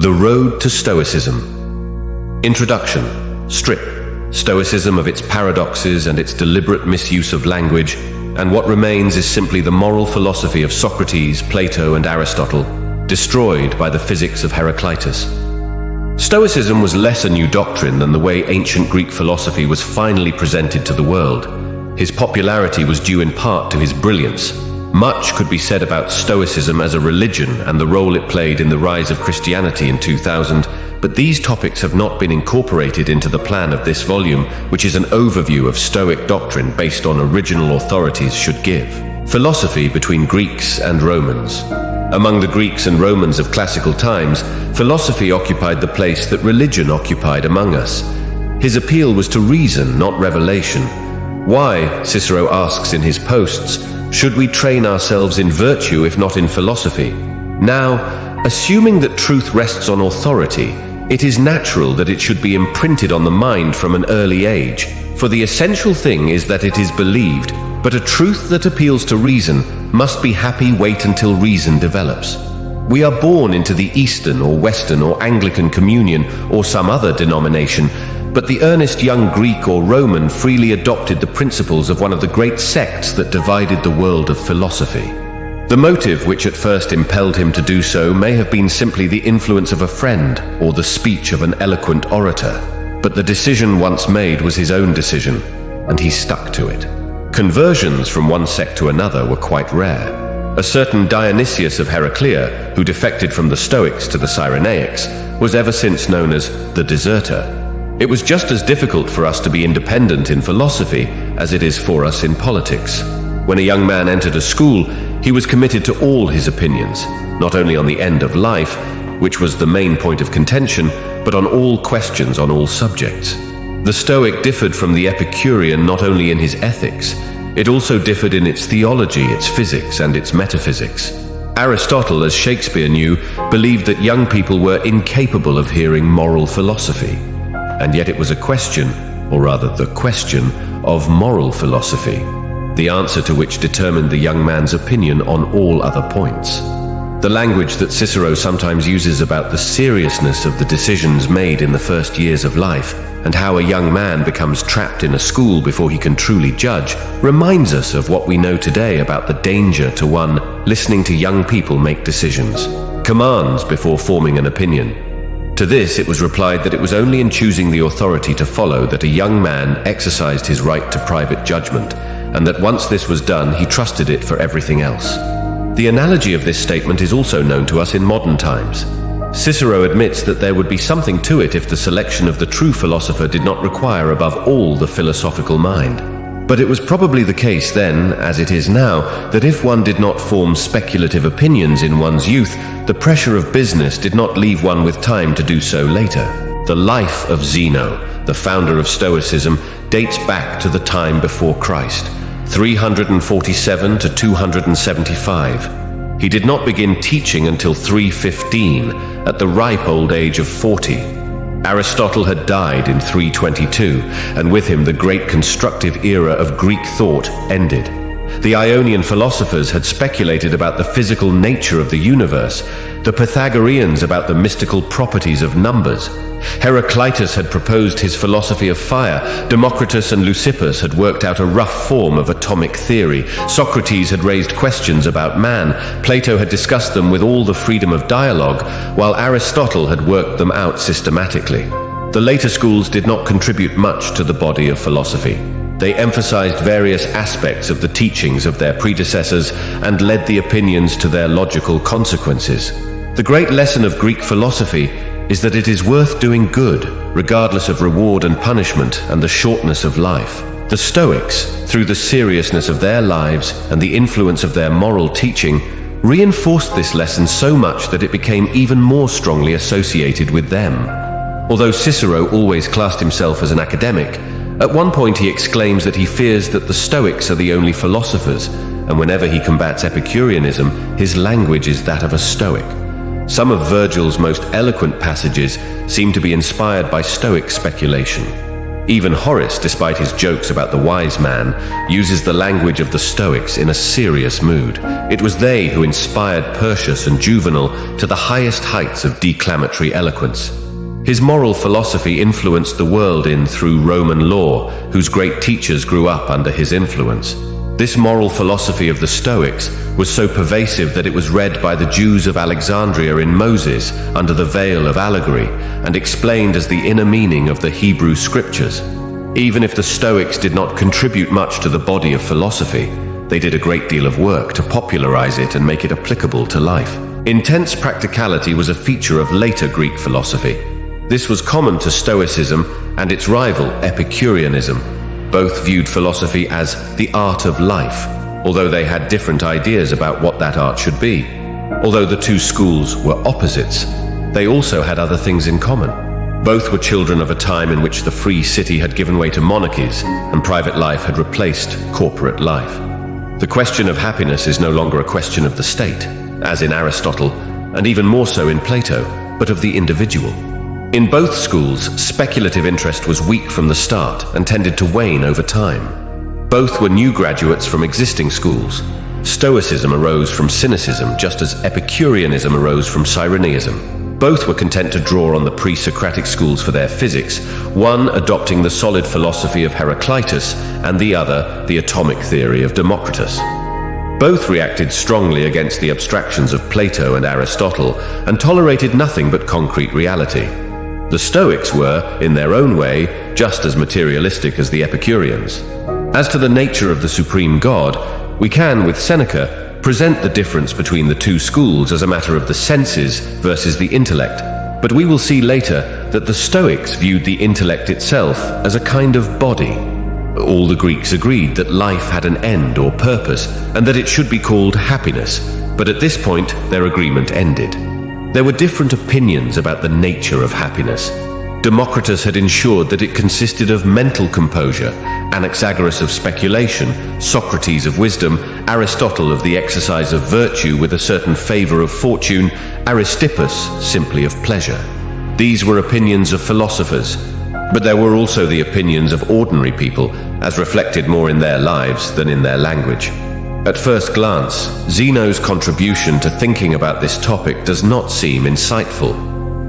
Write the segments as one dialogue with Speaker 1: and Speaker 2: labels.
Speaker 1: The Road to Stoicism. Introduction. Strip Stoicism of its paradoxes and its deliberate misuse of language, and what remains is simply the moral philosophy of Socrates, Plato, and Aristotle, destroyed by the physics of Heraclitus. Stoicism was less a new doctrine than the way ancient Greek philosophy was finally presented to the world. His popularity was due in part to his brilliance. Much could be said about Stoicism as a religion and the role it played in the rise of Christianity in 2000, but these topics have not been incorporated into the plan of this volume, which is an overview of Stoic doctrine based on original authorities should give. Philosophy between Greeks and Romans. Among the Greeks and Romans of classical times, philosophy occupied the place that religion occupied among us. His appeal was to reason, not revelation. Why, Cicero asks in his posts, should we train ourselves in virtue if not in philosophy? Now, assuming that truth rests on authority, it is natural that it should be imprinted on the mind from an early age, for the essential thing is that it is believed, but a truth that appeals to reason must be happy wait until reason develops. We are born into the Eastern or Western or Anglican communion or some other denomination, but the earnest young Greek or Roman freely adopted the principles of one of the great sects that divided the world of philosophy. The motive which at first impelled him to do so may have been simply the influence of a friend or the speech of an eloquent orator, but the decision once made was his own decision, and he stuck to it. Conversions from one sect to another were quite rare. A certain Dionysius of Heraclea, who defected from the Stoics to the Cyrenaics, was ever since known as the deserter. It was just as difficult for us to be independent in philosophy as it is for us in politics. When a young man entered a school, he was committed to all his opinions, not only on the end of life, which was the main point of contention, but on all questions on all subjects. The Stoic differed from the Epicurean not only in his ethics, it also differed in its theology, its physics, and its metaphysics. Aristotle, as Shakespeare knew, believed that young people were incapable of hearing moral philosophy. And yet it was a question, or rather the question, of moral philosophy, the answer to which determined the young man's opinion on all other points. The language that Cicero sometimes uses about the seriousness of the decisions made in the first years of life, and how a young man becomes trapped in a school before he can truly judge, reminds us of what we know today about the danger to one listening to young people make decisions, commands before forming an opinion. To this it was replied that it was only in choosing the authority to follow that a young man exercised his right to private judgment, and that once this was done, he trusted it for everything else. The analogy of this statement is also known to us in modern times. Cicero admits that there would be something to it if the selection of the true philosopher did not require above all the philosophical mind. But it was probably the case then, as it is now, that if one did not form speculative opinions in one's youth, the pressure of business did not leave one with time to do so later. The life of Zeno, the founder of Stoicism, dates back to the time before Christ, 347 to 275. He did not begin teaching until 315, at the ripe old age of 40. Aristotle had died in 322, and with him the great constructive era of Greek thought ended. The Ionian philosophers had speculated about the physical nature of the universe, the Pythagoreans about the mystical properties of numbers. Heraclitus had proposed his philosophy of fire, Democritus and Leucippus had worked out a rough form of atomic theory, Socrates had raised questions about man, Plato had discussed them with all the freedom of dialogue, while Aristotle had worked them out systematically. The later schools did not contribute much to the body of philosophy. They emphasized various aspects of the teachings of their predecessors and led the opinions to their logical consequences. The great lesson of Greek philosophy is that it is worth doing good, regardless of reward and punishment and the shortness of life. The Stoics, through the seriousness of their lives and the influence of their moral teaching, reinforced this lesson so much that it became even more strongly associated with them. Although Cicero always classed himself as an academic, at one point he exclaims that he fears that the Stoics are the only philosophers, and whenever he combats Epicureanism, his language is that of a Stoic. Some of Virgil's most eloquent passages seem to be inspired by Stoic speculation. Even Horace, despite his jokes about the wise man, uses the language of the Stoics in a serious mood. It was they who inspired Persius and Juvenal to the highest heights of declamatory eloquence. His moral philosophy influenced the world through Roman law, whose great teachers grew up under his influence. This moral philosophy of the Stoics was so pervasive that it was read by the Jews of Alexandria in Moses under the veil of allegory and explained as the inner meaning of the Hebrew scriptures. Even if the Stoics did not contribute much to the body of philosophy, they did a great deal of work to popularize it and make it applicable to life. Intense practicality was a feature of later Greek philosophy. This was common to Stoicism and its rival, Epicureanism. Both viewed philosophy as the art of life, although they had different ideas about what that art should be. Although the two schools were opposites, they also had other things in common. Both were children of a time in which the free city had given way to monarchies and private life had replaced corporate life. The question of happiness is no longer a question of the state, as in Aristotle, and even more so in Plato, but of the individual. In both schools, speculative interest was weak from the start and tended to wane over time. Both were new graduates from existing schools. Stoicism arose from cynicism, just as Epicureanism arose from Cyrenaism. Both were content to draw on the pre-Socratic schools for their physics, one adopting the solid philosophy of Heraclitus and the other the atomic theory of Democritus. Both reacted strongly against the abstractions of Plato and Aristotle and tolerated nothing but concrete reality. The Stoics were, in their own way, just as materialistic as the Epicureans. As to the nature of the supreme God, we can, with Seneca, present the difference between the two schools as a matter of the senses versus the intellect, but we will see later that the Stoics viewed the intellect itself as a kind of body. All the Greeks agreed that life had an end or purpose, and that it should be called happiness, but at this point their agreement ended. There were different opinions about the nature of happiness. Democritus had ensured that it consisted of mental composure, Anaxagoras of speculation, Socrates of wisdom, Aristotle of the exercise of virtue with a certain favor of fortune, Aristippus simply of pleasure. These were opinions of philosophers, but there were also the opinions of ordinary people, as reflected more in their lives than in their language. At first glance, Zeno's contribution to thinking about this topic does not seem insightful.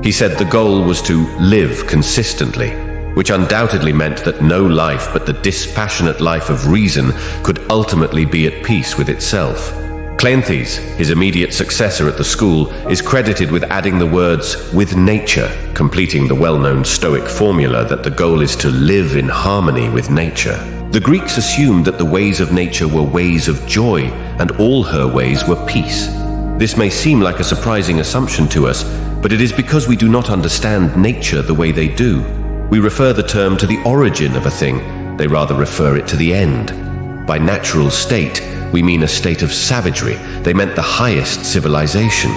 Speaker 1: He said the goal was to live consistently, which undoubtedly meant that no life but the dispassionate life of reason could ultimately be at peace with itself. Cleanthes, his immediate successor at the school, is credited with adding the words "with nature," completing the well-known Stoic formula that the goal is to live in harmony with nature. The Greeks assumed that the ways of nature were ways of joy, and all her ways were peace. This may seem like a surprising assumption to us, but it is because we do not understand nature the way they do. We refer the term to the origin of a thing, they rather refer it to the end. By natural state, we mean a state of savagery. They meant the highest civilization.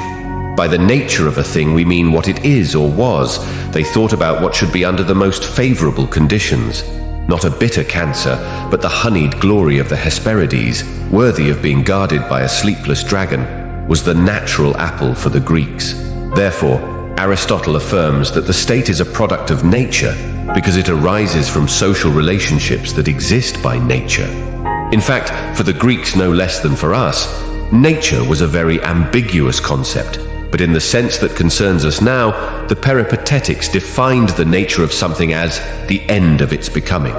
Speaker 1: By the nature of a thing, we mean what it is or was. They thought about what should be under the most favorable conditions. Not a bitter cancer, but the honeyed glory of the Hesperides, worthy of being guarded by a sleepless dragon, was the natural apple for the Greeks. Therefore, Aristotle affirms that the state is a product of nature because it arises from social relationships that exist by nature. In fact, for the Greeks no less than for us, nature was a very ambiguous concept, but in the sense that concerns us now, the Peripatetics defined the nature of something as the end of its becoming.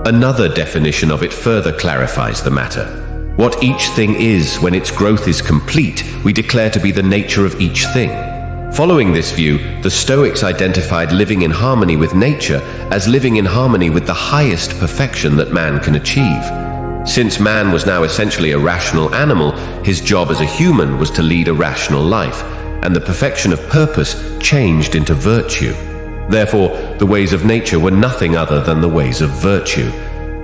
Speaker 1: Another definition of it further clarifies the matter. What each thing is when its growth is complete, we declare to be the nature of each thing. Following this view, the Stoics identified living in harmony with nature as living in harmony with the highest perfection that man can achieve. Since man was now essentially a rational animal, his job as a human was to lead a rational life, and the perfection of purpose changed into virtue. Therefore, the ways of nature were nothing other than the ways of virtue.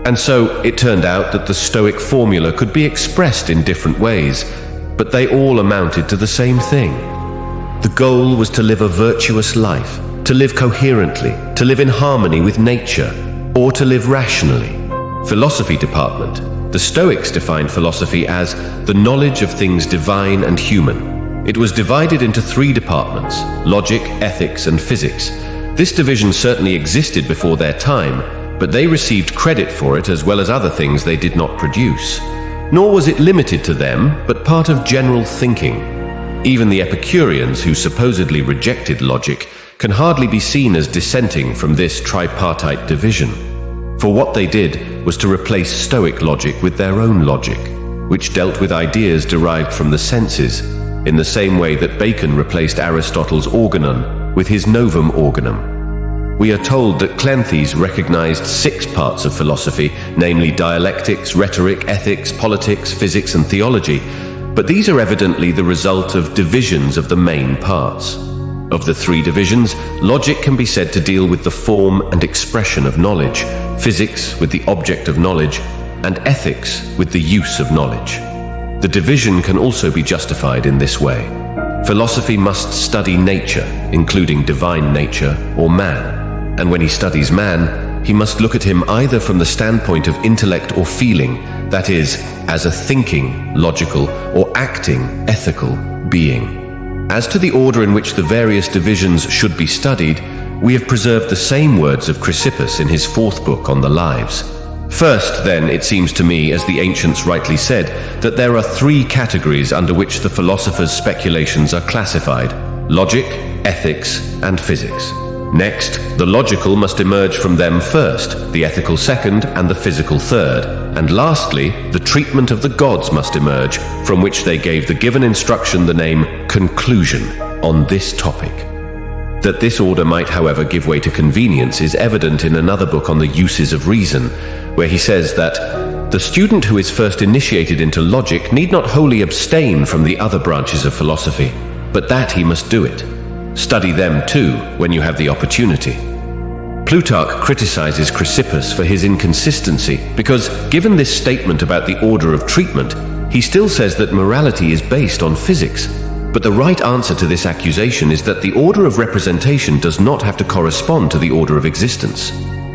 Speaker 1: And so it turned out that the Stoic formula could be expressed in different ways, but they all amounted to the same thing. The goal was to live a virtuous life, to live coherently, to live in harmony with nature, or to live rationally. Philosophy department. The Stoics defined philosophy as the knowledge of things divine and human. It was divided into three departments: logic, ethics, and physics. This division certainly existed before their time, but they received credit for it as well as other things they did not produce. Nor was it limited to them, but part of general thinking. Even the Epicureans, who supposedly rejected logic, can hardly be seen as dissenting from this tripartite division. For what they did was to replace Stoic logic with their own logic, which dealt with ideas derived from the senses, in the same way that Bacon replaced Aristotle's organon with his novum organum. We are told that Cleanthes recognized 6 parts of philosophy, namely dialectics, rhetoric, ethics, politics, physics, and theology, but these are evidently the result of divisions of the main parts. Of the 3 divisions, logic can be said to deal with the form and expression of knowledge, physics with the object of knowledge, and ethics with the use of knowledge. The division can also be justified in this way. Philosophy must study nature, including divine nature or man, and when he studies man, he must look at him either from the standpoint of intellect or feeling, that is, as a thinking, logical, or acting, ethical being. As to the order in which the various divisions should be studied, we have preserved the same words of Chrysippus in his 4th book on the Lives. First, then, it seems to me, as the ancients rightly said, that there are 3 categories under which the philosopher's speculations are classified: logic, ethics, and physics. Next, the logical must emerge from them first, the ethical second, and the physical third. And lastly, the treatment of the gods must emerge, from which they gave the given instruction the name conclusion on this topic. That this order might, however, give way to convenience is evident in another book on the uses of reason, where he says that the student who is first initiated into logic need not wholly abstain from the other branches of philosophy, but that he must do it. Study them too when you have the opportunity. Plutarch criticizes Chrysippus for his inconsistency because, given this statement about the order of treatment, he still says that morality is based on physics. But the right answer to this accusation is that the order of representation does not have to correspond to the order of existence.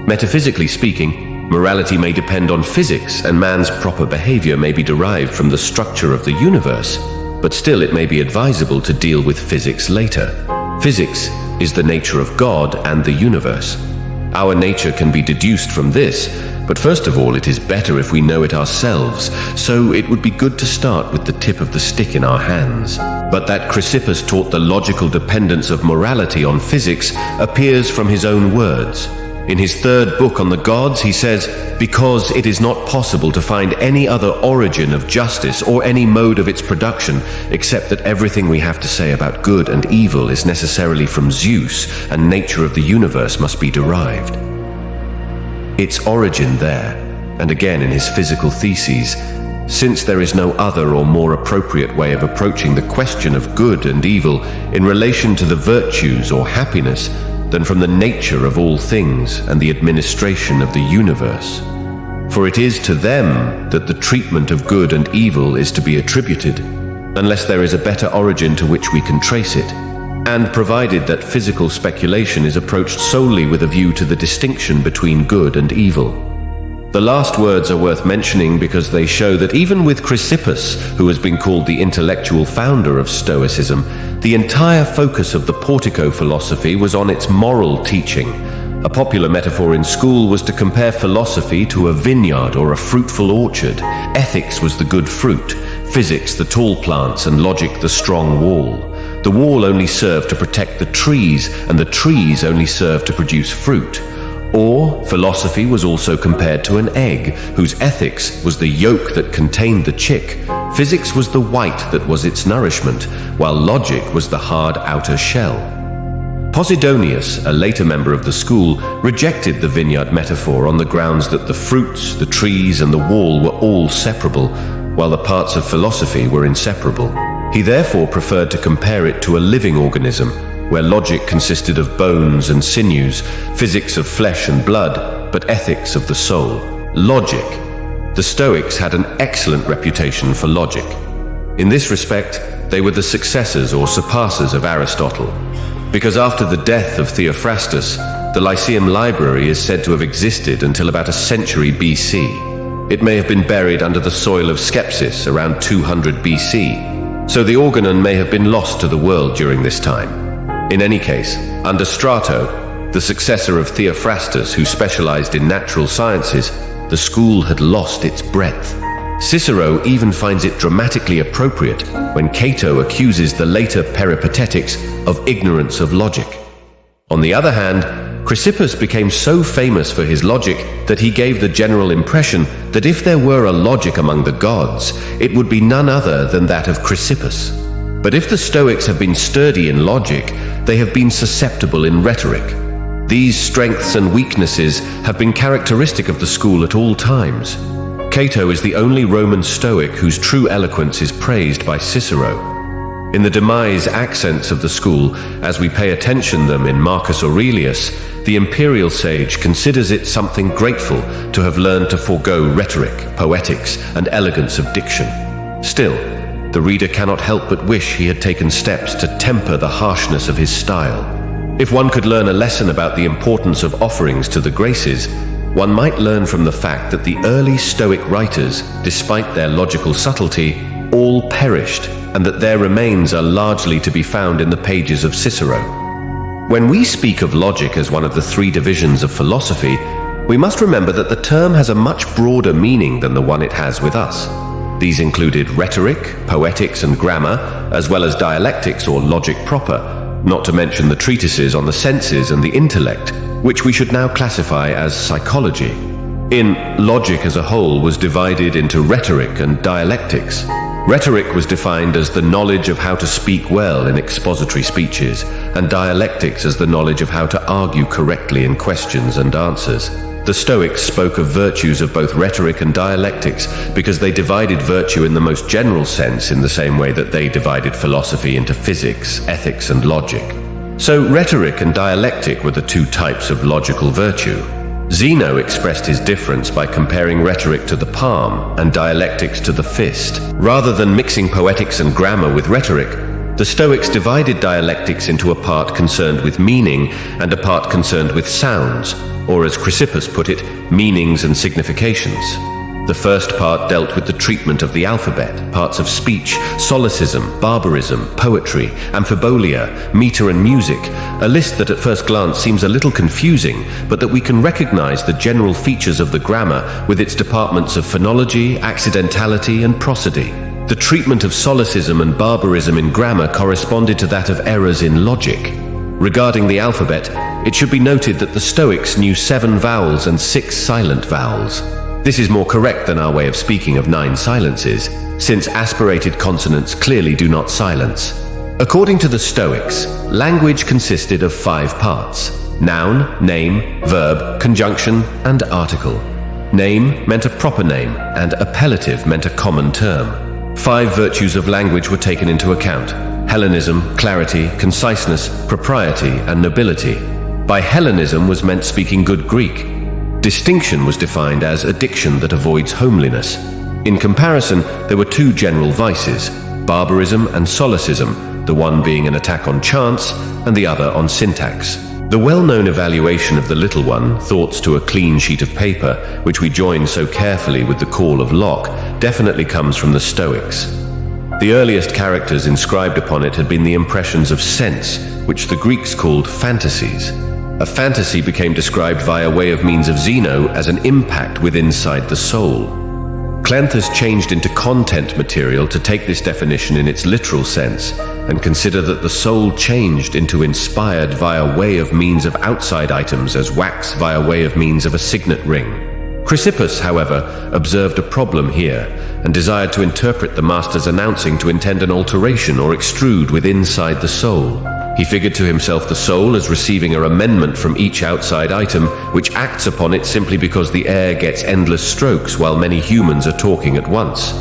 Speaker 1: Metaphysically speaking, morality may depend on physics, and man's proper behavior may be derived from the structure of the universe, but still it may be advisable to deal with physics later. Physics is the nature of God and the universe. Our nature can be deduced from this, but first of all, it is better if we know it ourselves, so it would be good to start with the tip of the stick in our hands. But that Chrysippus taught the logical dependence of morality on physics appears from his own words. In his 3rd book on the gods, he says, "Because it is not possible to find any other origin of justice or any mode of its production, except that everything we have to say about good and evil is necessarily from Zeus, and nature of the universe must be derived." Its origin there, and again in his physical theses, since there is no other or more appropriate way of approaching the question of good and evil in relation to the virtues or happiness than from the nature of all things and the administration of the universe. For it is to them that the treatment of good and evil is to be attributed, unless there is a better origin to which we can trace it, and provided that physical speculation is approached solely with a view to the distinction between good and evil. The last words are worth mentioning because they show that even with Chrysippus, who has been called the intellectual founder of Stoicism, the entire focus of the Portico philosophy was on its moral teaching. A popular metaphor in school was to compare philosophy to a vineyard or a fruitful orchard. Ethics was the good fruit, physics the tall plants, and logic the strong wall. The wall only served to protect the trees, and the trees only served to produce fruit. Or, philosophy was also compared to an egg, whose ethics was the yolk that contained the chick. Physics was the white that was its nourishment, while logic was the hard outer shell. Posidonius, a later member of the school, rejected the vineyard metaphor on the grounds that the fruits, the trees, and the wall were all separable, while the parts of philosophy were inseparable. He therefore preferred to compare it to a living organism, where logic consisted of bones and sinews, physics of flesh and blood, but ethics of the soul. Logic. The Stoics had an excellent reputation for logic. In this respect, they were the successors or surpassers of Aristotle, because after the death of Theophrastus, the Lyceum Library is said to have existed until about a century BC. It may have been buried under the soil of Skepsis around 200 BC, so the organon may have been lost to the world during this time. In any case, under Strato, The successor of Theophrastus, who specialized in natural sciences, the school had lost its breadth. Cicero even finds it dramatically appropriate when Cato accuses the later Peripatetics of ignorance of logic. On the other hand, Chrysippus became so famous for his logic that he gave the general impression that if there were a logic among the gods, it would be none other than that of Chrysippus. But if the Stoics have been sturdy in logic, they have been susceptible in rhetoric. These strengths and weaknesses have been characteristic of the school at all times. Cato is the only Roman Stoic whose true eloquence is praised by Cicero. In the demise accents of the school, as we pay attention them in Marcus Aurelius, the imperial sage considers it something grateful to have learned to forego rhetoric, poetics, and elegance of diction. Still, the reader cannot help but wish he had taken steps to temper the harshness of his style. If one could learn a lesson about the importance of offerings to the graces, one might learn from the fact that the early Stoic writers, despite their logical subtlety, all perished, and that their remains are largely to be found in the pages of Cicero. When we speak of logic as one of the three divisions of philosophy, we must remember that the term has a much broader meaning than the one it has with us. These included rhetoric, poetics, and grammar, as well as dialectics or logic proper, not to mention the treatises on the senses and the intellect, which we should now classify as psychology. Logic as a whole was divided into rhetoric and dialectics. Rhetoric was defined as the knowledge of how to speak well in expository speeches, and dialectics as the knowledge of how to argue correctly in questions and answers. The Stoics spoke of virtues of both rhetoric and dialectics because they divided virtue in the most general sense in the same way that they divided philosophy into physics, ethics, and logic. So rhetoric and dialectic were the two types of logical virtue. Zeno expressed his difference by comparing rhetoric to the palm and dialectics to the fist. Rather than mixing poetics and grammar with rhetoric, the Stoics divided dialectics into a part concerned with meaning and a part concerned with sounds, or as Chrysippus put it, meanings and significations. The first part dealt with the treatment of the alphabet, parts of speech, solecism, barbarism, poetry, amphibolia, meter and music, a list that at first glance seems a little confusing, but that we can recognize the general features of the grammar with its departments of phonology, accidentality, and prosody. The treatment of solecism and barbarism in grammar corresponded to that of errors in logic. Regarding the alphabet, it should be noted that the Stoics knew 7 vowels and 6 silent vowels. This is more correct than our way of speaking of 9 silences, since aspirated consonants clearly do not silence. According to the Stoics, language consisted of 5 parts: noun, name, verb, conjunction, and article. Name meant a proper name, and appellative meant a common term. 5 virtues of language were taken into account: Hellenism, clarity, conciseness, propriety, and nobility. By Hellenism was meant speaking good Greek. Distinction was defined as a diction that avoids homeliness. In comparison, there were 2 general vices: barbarism and solecism, the one being an attack on chance and the other on syntax. The well-known evaluation of the little one, Thoughts to a Clean Sheet of Paper, which we join so carefully with the call of Locke, definitely comes from the Stoics. The earliest characters inscribed upon it had been the impressions of sense, which the Greeks called fantasies. A fantasy became described via way of means of Zeno as an impact with inside the soul. Cleanthus changed into content material to take this definition in its literal sense and consider that the soul changed into inspired via way of means of outside items as wax via way of means of a signet ring. Chrysippus, however, observed a problem here and desired to interpret the master's announcing to intend an alteration or extrude with inside the soul. He figured to himself the soul as receiving a amendment from each outside item, which acts upon it simply because the air gets endless strokes while many humans are talking at once.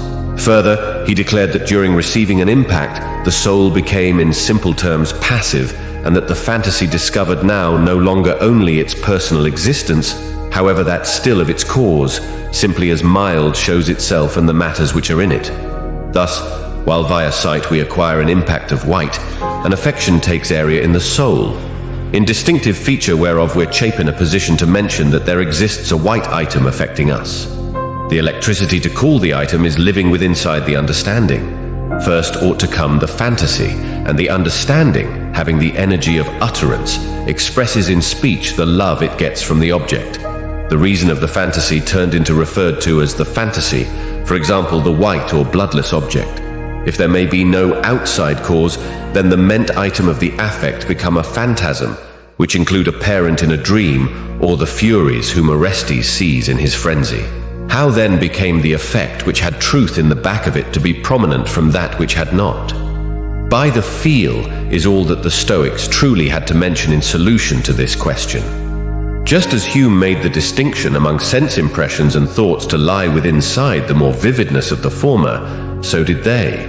Speaker 1: Further, he declared that during receiving an impact, the soul became in simple terms passive, and that the fantasy discovered now no longer only its personal existence, however that still of its cause, simply as mild shows itself and the matters which are in it. Thus, while via sight we acquire an impact of white, an affection takes area in the soul, in distinctive feature whereof we're chape in a position to mention that there exists a white item affecting us. The electricity to call the item is living with inside the understanding. First ought to come the fantasy, and the understanding, having the energy of utterance, expresses in speech the love it gets from the object. The reason of the fantasy turned into referred to as the fantasy, for example, the white or bloodless object. If there may be no outside cause, then the meant item of the affect become a phantasm, which include a parent in a dream or the furies whom Orestes sees in his frenzy. How then became the effect which had truth in the back of it to be prominent from that which had not? By the feel is all that the Stoics truly had to mention in solution to this question. Just as Hume made the distinction among sense impressions and thoughts to lie within side the more vividness of the former, so did they.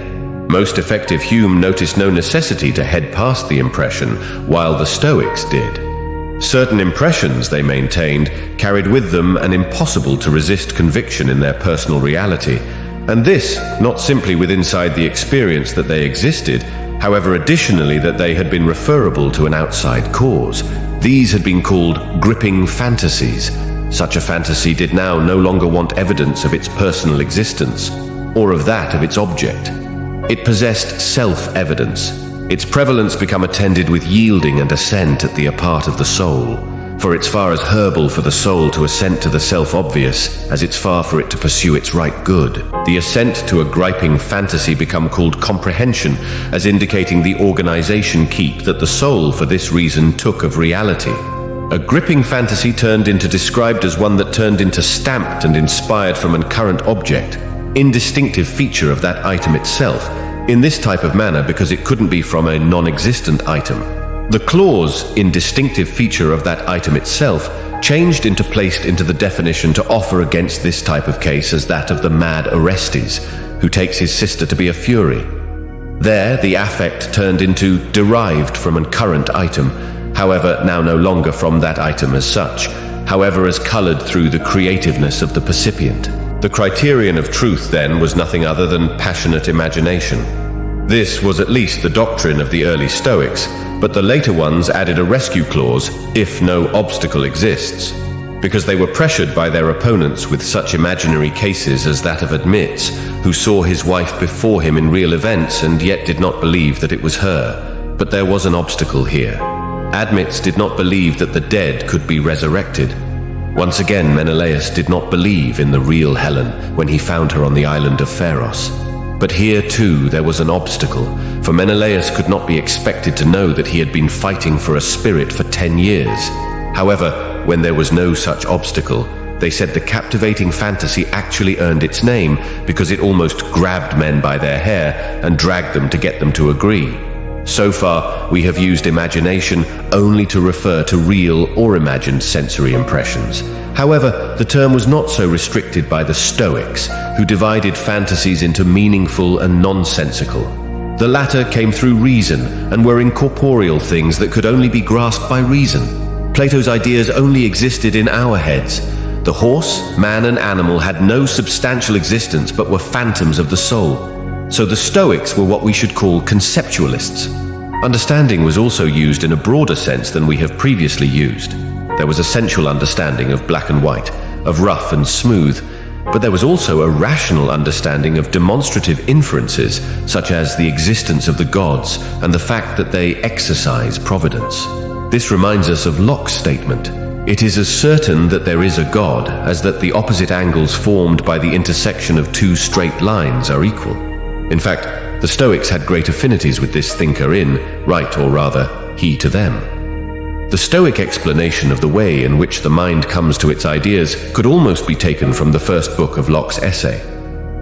Speaker 1: Most effective Hume noticed no necessity to head past the impression, while the Stoics did. Certain impressions, they maintained, carried with them an impossible to resist conviction in their personal reality, and this not simply with inside the experience that they existed, however additionally that they had been referable to an outside cause. These had been called gripping fantasies. Such a fantasy did now no longer want evidence of its personal existence, or of that of its object. It possessed self-evidence, its prevalence become attended with yielding and assent at the apart of the soul. For it's far as herbal for the soul to assent to the self-obvious, as it's far for it to pursue its right good. The assent to a griping fantasy become called comprehension, as indicating the organization keep that the soul for this reason took of reality. A gripping fantasy turned into described as one that turned into stamped and inspired from a current object, indistinctive feature of that item itself, in this type of manner because it couldn't be from a non-existent item. The clause, indistinctive feature of that item itself, changed into placed into the definition to offer against this type of case as that of the mad Orestes, who takes his sister to be a fury. There, the affect turned into derived from a current item, however, now no longer from that item as such, however as colored through the creativeness of the percipient. The criterion of truth, then, was nothing other than passionate imagination. This was at least the doctrine of the early Stoics, but the later ones added a rescue clause, if no obstacle exists, because they were pressured by their opponents with such imaginary cases as that of Admits, who saw his wife before him in real events and yet did not believe that it was her. But there was an obstacle here. Admits did not believe that the dead could be resurrected. Once again, Menelaus did not believe in the real Helen when he found her on the island of Pharos. But here too there was an obstacle, for Menelaus could not be expected to know that he had been fighting for a spirit for 10 years. However, when there was no such obstacle, they said the captivating fantasy actually earned its name because it almost grabbed men by their hair and dragged them to get them to agree. So far, we have used imagination only to refer to real or imagined sensory impressions. However, the term was not so restricted by the Stoics, who divided fantasies into meaningful and nonsensical. The latter came through reason and were incorporeal things that could only be grasped by reason. Plato's ideas only existed in our heads. The horse, man, and animal had no substantial existence but were phantoms of the soul. So the Stoics were what we should call conceptualists. Understanding was also used in a broader sense than we have previously used. There was a sensual understanding of black and white, of rough and smooth, but there was also a rational understanding of demonstrative inferences, such as the existence of the gods and the fact that they exercise providence. This reminds us of Locke's statement, "It is as certain that there is a God as that the opposite angles formed by the intersection of two straight lines are equal." In fact, the Stoics had great affinities with this thinker in, right or rather, he to them. The Stoic explanation of the way in which the mind comes to its ideas could almost be taken from the first book of Locke's essay.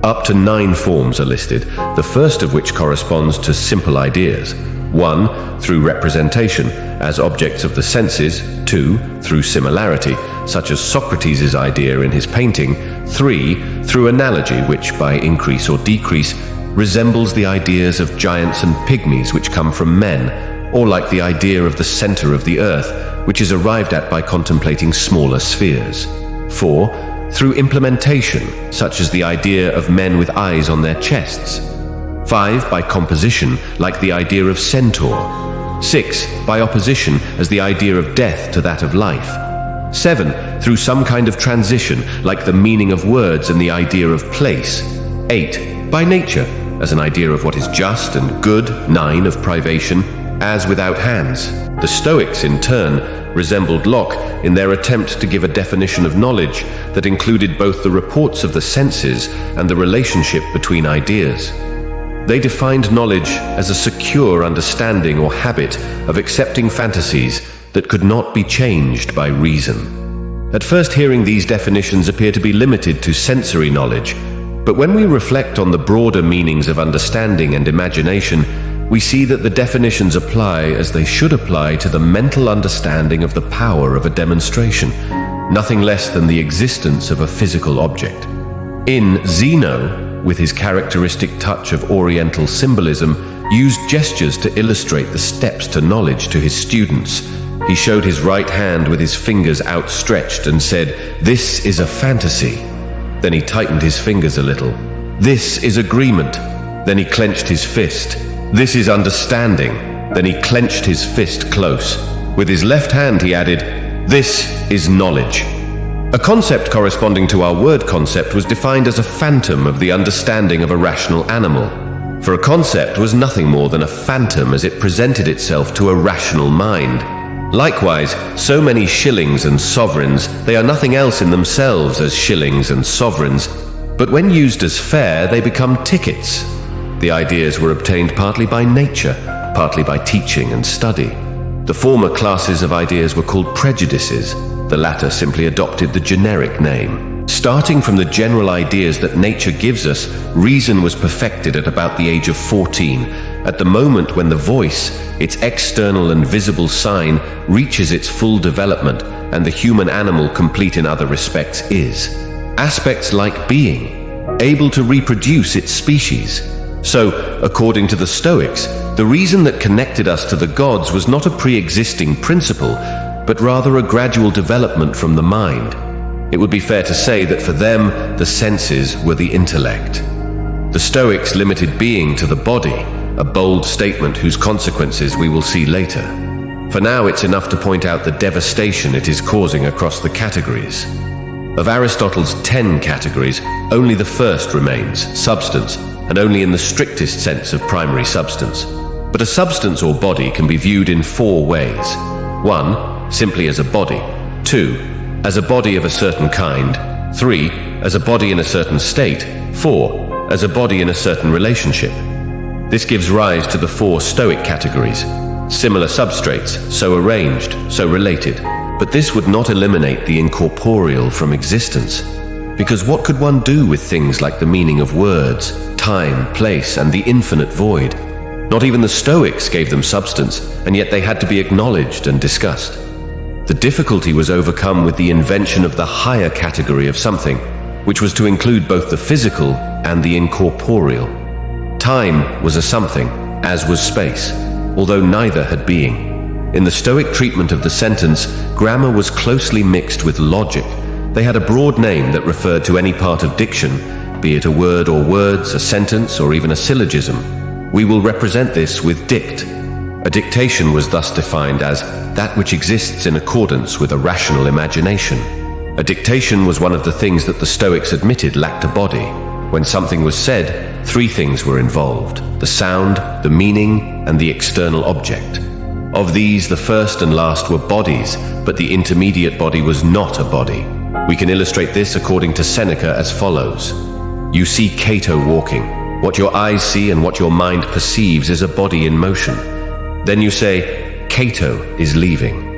Speaker 1: Up to 9 forms are listed, the first of which corresponds to simple ideas. 1, through representation, as objects of the senses. 2, through similarity, such as Socrates' idea in his painting. 3, through analogy, which, by increase or decrease, resembles the ideas of giants and pygmies which come from men, or like the idea of the center of the earth, which is arrived at by contemplating smaller spheres. 4, through implementation, such as the idea of men with eyes on their chests. 5, by composition, like the idea of centaur. 6, by opposition, as the idea of death to that of life. 7, through some kind of transition, like the meaning of words and the idea of place. 8, by nature, as an idea of what is just and good, 9 of privation, as without hands. The Stoics, in turn, resembled Locke in their attempt to give a definition of knowledge that included both the reports of the senses and the relationship between ideas. They defined knowledge as a secure understanding or habit of accepting fantasies that could not be changed by reason. At first hearing, these definitions appear to be limited to sensory knowledge, but when we reflect on the broader meanings of understanding and imagination, we see that the definitions apply as they should apply to the mental understanding of the power of a demonstration, nothing less than the existence of a physical object. In Zeno, with his characteristic touch of Oriental symbolism, used gestures to illustrate the steps to knowledge to his students. He showed his right hand with his fingers outstretched and said, "This is a fantasy." Then he tightened his fingers a little. "This is agreement." Then he clenched his fist. "This is understanding." Then he clenched his fist close. With his left hand he added, "This is knowledge." A concept corresponding to our word concept was defined as a phantom of the understanding of a rational animal. For a concept was nothing more than a phantom as it presented itself to a rational mind. Likewise, so many shillings and sovereigns, they are nothing else in themselves as shillings and sovereigns, but when used as fare, they become tickets. The ideas were obtained partly by nature, partly by teaching and study. The former classes of ideas were called prejudices. The latter simply adopted the generic name. Starting from the general ideas that nature gives us, reason was perfected at about the age of 14, at the moment when the voice, its external and visible sign, reaches its full development and the human animal, complete in other respects, is. Aspects like being, able to reproduce its species. So, according to the Stoics, the reason that connected us to the gods was not a pre-existing principle, but rather a gradual development from the mind. It would be fair to say that for them, the senses were the intellect. The Stoics limited being to the body, a bold statement whose consequences we will see later. For now, it's enough to point out the devastation it is causing across the categories. Of Aristotle's 10 categories, only the first remains, substance, and only in the strictest sense of primary substance. But a substance or body can be viewed in 4 ways. 1. Simply as a body. 2. As a body of a certain kind. 3. As a body in a certain state. 4. As a body in a certain relationship. This gives rise to the 4 Stoic categories. Similar substrates, so arranged, so related. But this would not eliminate the incorporeal from existence. Because what could one do with things like the meaning of words, time, place, and the infinite void? Not even the Stoics gave them substance, and yet they had to be acknowledged and discussed. The difficulty was overcome with the invention of the higher category of something, which was to include both the physical and the incorporeal. Time was a something, as was space, although neither had being. In the Stoic treatment of the sentence, grammar was closely mixed with logic. They had a broad name that referred to any part of diction, be it a word or words, a sentence, or even a syllogism. We will represent this with dict. A dictation was thus defined as that which exists in accordance with a rational imagination. A dictation was one of the things that the Stoics admitted lacked a body. When something was said, 3 things were involved: the sound, the meaning, and the external object. Of these, the first and last were bodies, but the intermediate body was not a body. We can illustrate this according to Seneca as follows. You see Cato walking. What your eyes see and what your mind perceives is a body in motion. Then you say, Cato is leaving.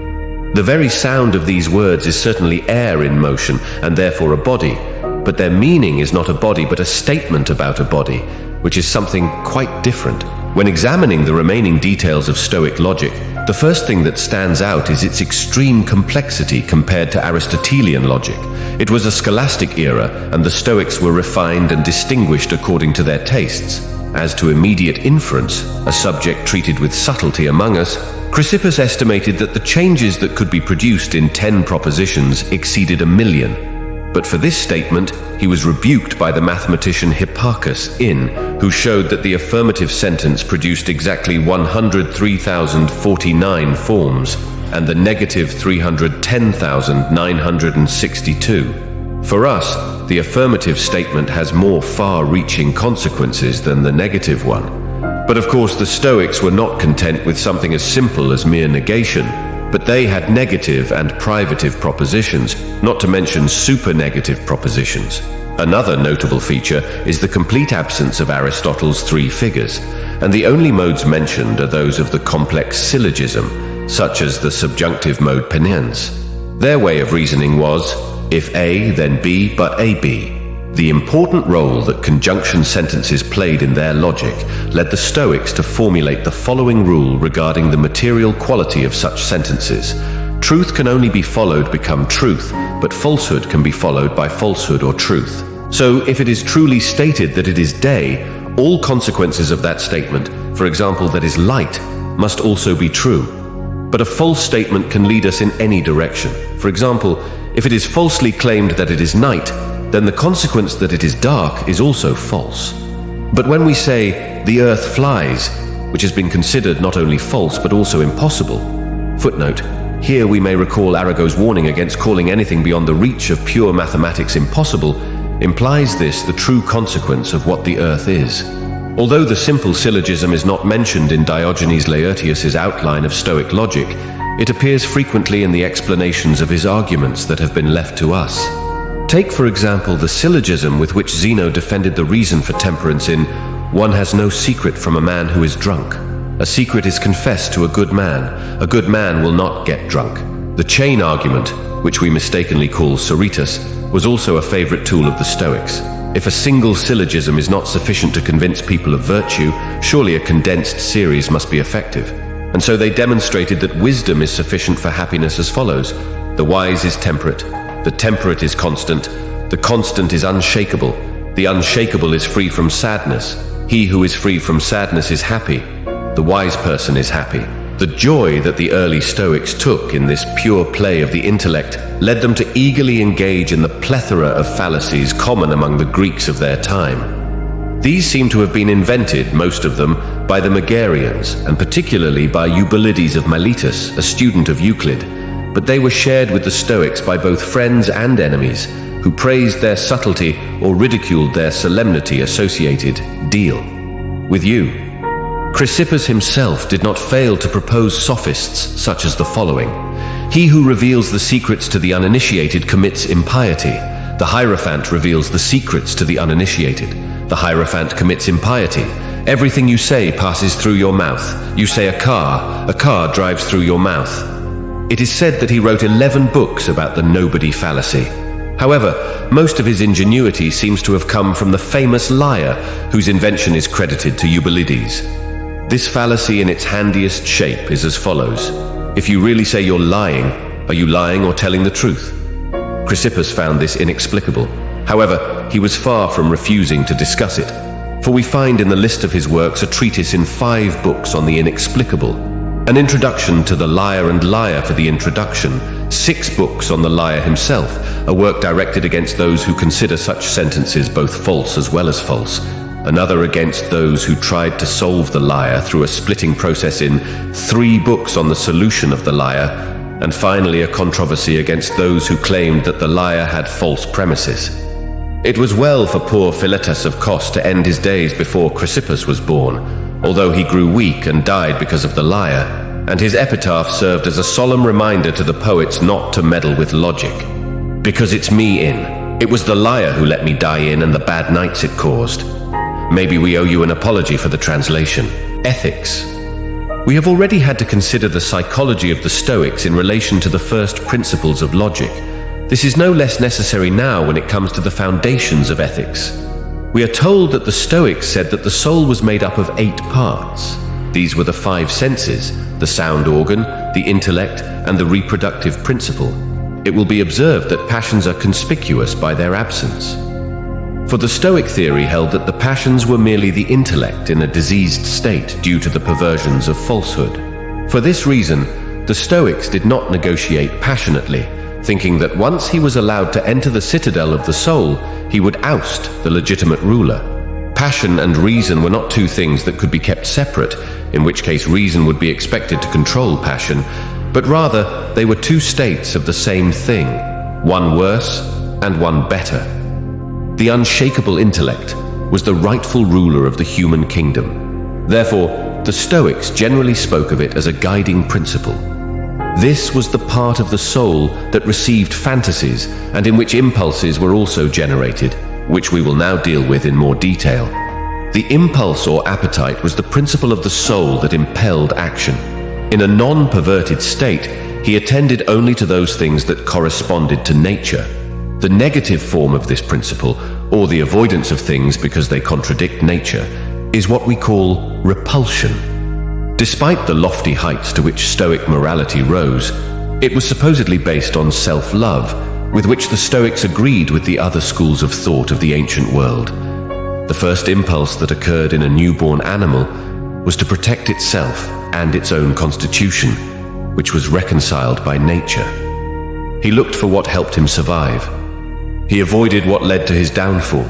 Speaker 1: The very sound of these words is certainly air in motion and therefore a body, but their meaning is not a body but a statement about a body, which is something quite different. When examining the remaining details of Stoic logic, the first thing that stands out is its extreme complexity compared to Aristotelian logic. It was a scholastic era, and the Stoics were refined and distinguished according to their tastes. As to immediate inference, a subject treated with subtlety among us, Chrysippus estimated that the changes that could be produced in 10 propositions exceeded 1,000,000. But for this statement, he was rebuked by the mathematician Hipparchus, who showed that the affirmative sentence produced exactly 103,049 forms, and the negative 310,962. For us, the affirmative statement has more far-reaching consequences than the negative one. But of course, the Stoics were not content with something as simple as mere negation, but they had negative and privative propositions, not to mention super-negative propositions. Another notable feature is the complete absence of Aristotle's three figures, and the only modes mentioned are those of the complex syllogism, such as the subjunctive mode penens. Their way of reasoning was, if A, then B, but AB. The important role that conjunction sentences played in their logic led the Stoics to formulate the following rule regarding the material quality of such sentences. Truth can only be followed become truth, but falsehood can be followed by falsehood or truth. So if it is truly stated that it is day, all consequences of that statement, for example, that is light, must also be true. But a false statement can lead us in any direction. For example, if it is falsely claimed that it is night, then the consequence that it is dark is also false. But when we say, the earth flies, which has been considered not only false but also impossible. Footnote, here we may recall Arago's warning against calling anything beyond the reach of pure mathematics impossible, implies this the true consequence of what the earth is. Although the simple syllogism is not mentioned in Diogenes Laertius's outline of Stoic logic, it appears frequently in the explanations of his arguments that have been left to us. Take, for example, the syllogism with which Zeno defended the reason for temperance in "One has no secret from a man who is drunk. A secret is confessed to a good man. A good man will not get drunk." The chain argument, which we mistakenly call Sorites, was also a favorite tool of the Stoics. If a single syllogism is not sufficient to convince people of virtue, surely a condensed series must be effective. And so they demonstrated that wisdom is sufficient for happiness as follows. The wise is temperate. The temperate is constant. The constant is unshakable. The unshakable is free from sadness. He who is free from sadness is happy. The wise person is happy. The joy that the early Stoics took in this pure play of the intellect led them to eagerly engage in the plethora of fallacies common among the Greeks of their time. These seem to have been invented, most of them, by the Megarians, and particularly by Eubulides of Miletus, a student of Euclid. But they were shared with the Stoics by both friends and enemies, who praised their subtlety or ridiculed their solemnity associated, deal, with you. Chrysippus himself did not fail to propose sophists such as the following. He who reveals the secrets to the uninitiated commits impiety. The Hierophant reveals the secrets to the uninitiated. The Hierophant commits impiety. Everything you say passes through your mouth. You say a car drives through your mouth. It is said that he wrote 11 books about the nobody fallacy. However, most of his ingenuity seems to have come from the famous liar, whose invention is credited to Eubulides. This fallacy in its handiest shape is as follows. If you really say you're lying, are you lying or telling the truth? Chrysippus found this inexplicable. However, he was far from refusing to discuss it, for we find in the list of his works a treatise in 5 books on the inexplicable, an introduction to the liar and liar for the introduction, 6 books on the liar himself, a work directed against those who consider such sentences both false as well as false, another against those who tried to solve the liar through a splitting process in 3 books on the solution of the liar, and finally a controversy against those who claimed that the liar had false premises. It was well for poor Philetus of Kos to end his days before Chrysippus was born, although he grew weak and died because of the liar, and his epitaph served as a solemn reminder to the poets not to meddle with logic. Because it's me in. It was the liar who let me die in and the bad nights it caused. Maybe we owe you an apology for the translation. Ethics. We have already had to consider the psychology of the Stoics in relation to the first principles of logic. This is no less necessary now when it comes to the foundations of ethics. We are told that the Stoics said that the soul was made up of 8 parts. These were the 5 senses, the sound organ, the intellect, and the reproductive principle. It will be observed that passions are conspicuous by their absence. For the Stoic theory held that the passions were merely the intellect in a diseased state due to the perversions of falsehood. For this reason, the Stoics did not negotiate passionately, thinking that once he was allowed to enter the citadel of the soul, he would oust the legitimate ruler. Passion and reason were not 2 things that could be kept separate, in which case reason would be expected to control passion, but rather they were 2 states of the same thing, one worse, and one better. The unshakable intellect was the rightful ruler of the human kingdom. Therefore, the Stoics generally spoke of it as a guiding principle. This was the part of the soul that received fantasies and in which impulses were also generated, which we will now deal with in more detail. The impulse or appetite was the principle of the soul that impelled action. In a non-perverted state, he attended only to those things that corresponded to nature. The negative form of this principle, or the avoidance of things because they contradict nature, is what we call repulsion. Despite the lofty heights to which Stoic morality rose, it was supposedly based on self-love, with which the Stoics agreed with the other schools of thought of the ancient world. The first impulse that occurred in a newborn animal was to protect itself and its own constitution, which was reconciled by nature. He looked for what helped him survive. He avoided what led to his downfall.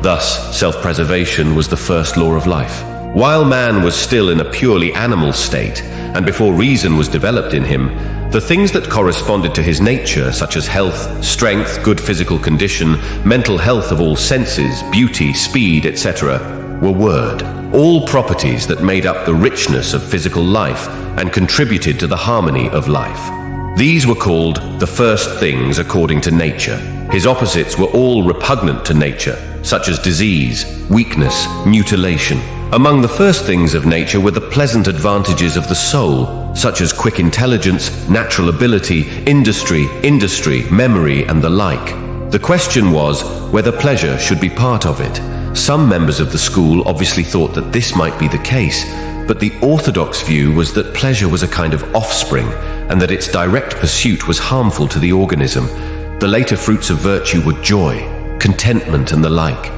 Speaker 1: Thus, self-preservation was the first law of life. While man was still in a purely animal state, and before reason was developed in him, the things that corresponded to his nature, such as health, strength, good physical condition, mental health of all senses, beauty, speed, etc., were word. All properties that made up the richness of physical life and contributed to the harmony of life. These were called the first things according to nature. His opposites were all repugnant to nature, such as disease, weakness, mutilation. Among the first things of nature were the pleasant advantages of the soul, such as quick intelligence, natural ability, industry, memory, and the like. The question was whether pleasure should be part of it. Some members of the school obviously thought that this might be the case, but the orthodox view was that pleasure was a kind of offspring, and that its direct pursuit was harmful to the organism. The later fruits of virtue were joy, contentment, and the like.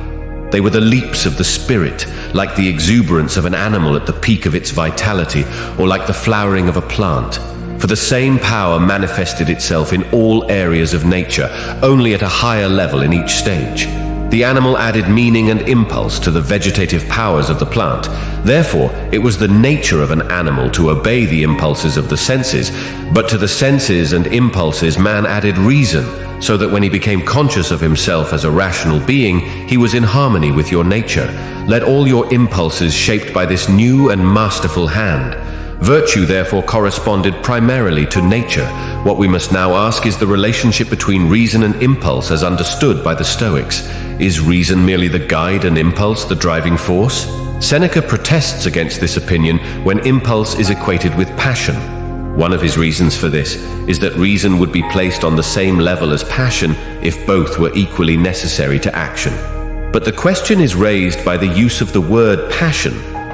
Speaker 1: They were the leaps of the spirit, like the exuberance of an animal at the peak of its vitality, or like the flowering of a plant. For the same power manifested itself in all areas of nature, only at a higher level in each stage. The animal added meaning and impulse to the vegetative powers of the plant. Therefore, it was the nature of an animal to obey the impulses of the senses, but to the senses and impulses man added reason, so that when he became conscious of himself as a rational being, he was in harmony with your nature. Let all your impulses shaped by this new and masterful hand. Virtue therefore corresponded primarily to nature. What we must now ask is the relationship between reason and impulse as understood by the Stoics. Is reason merely the guide and impulse the driving force? Seneca protests against this opinion when impulse is equated with passion. One of his reasons for this is that reason would be placed on the same level as passion if both were equally necessary to action. But the question is raised by the use of the word passion,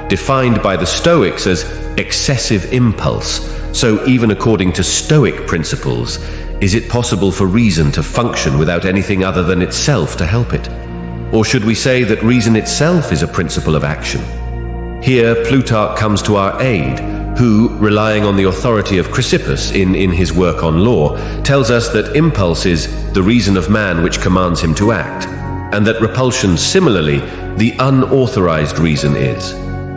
Speaker 1: defined by the Stoics as excessive impulse. So even according to Stoic principles, is it possible for reason to function without anything other than itself to help it? Or should we say that reason itself is a principle of action? Here Plutarch comes to our aid, who, relying on the authority of Chrysippus in his work on law, tells us that impulse is the reason of man which commands him to act, and that repulsion similarly the unauthorized reason is.